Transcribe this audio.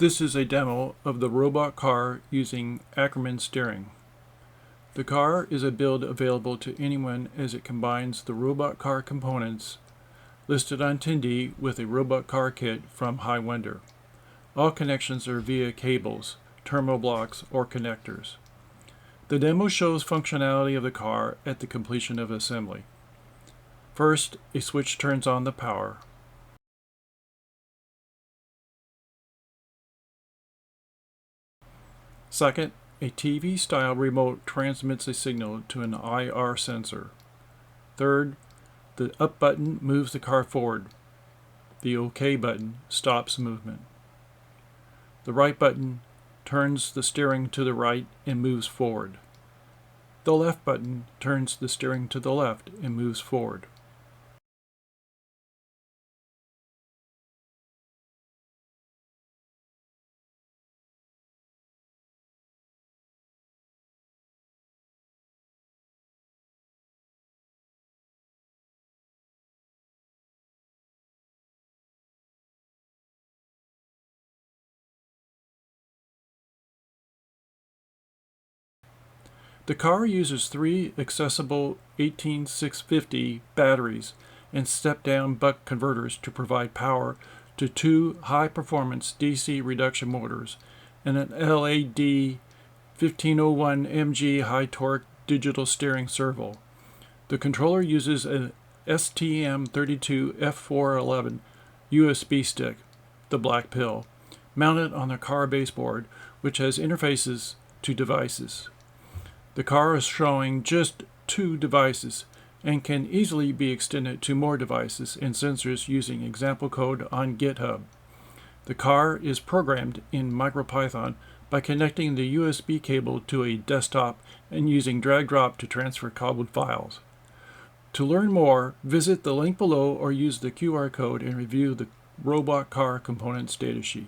This is a demo of the robot car using Ackermann Steering. The car is a build available to anyone as it combines the robot car components listed on Tindie with a robot car kit from Highwender. All connections are via cables, terminal blocks, or connectors. The demo shows functionality of the car at the completion of assembly. First, a switch turns on the power. Second, a TV-style remote transmits a signal to an IR sensor. Third, the up button moves the car forward. The OK button stops movement. The right button turns the steering to the right and moves forward. The left button turns the steering to the left and moves forward. The car uses 3 accessible 18650 batteries and step-down buck converters to provide power to 2 high-performance DC reduction motors and an LAD 1501 MG high-torque digital steering servo. The controller uses an STM32F411 USB stick, the black pill, mounted on the car baseboard, which has interfaces to devices. The car is showing just 2 devices and can easily be extended to more devices and sensors using example code on GitHub. The car is programmed in MicroPython by connecting the USB cable to a desktop and using drag-drop to transfer cobbled files. To learn more, visit the link below or use the QR code and review the robot car components datasheet.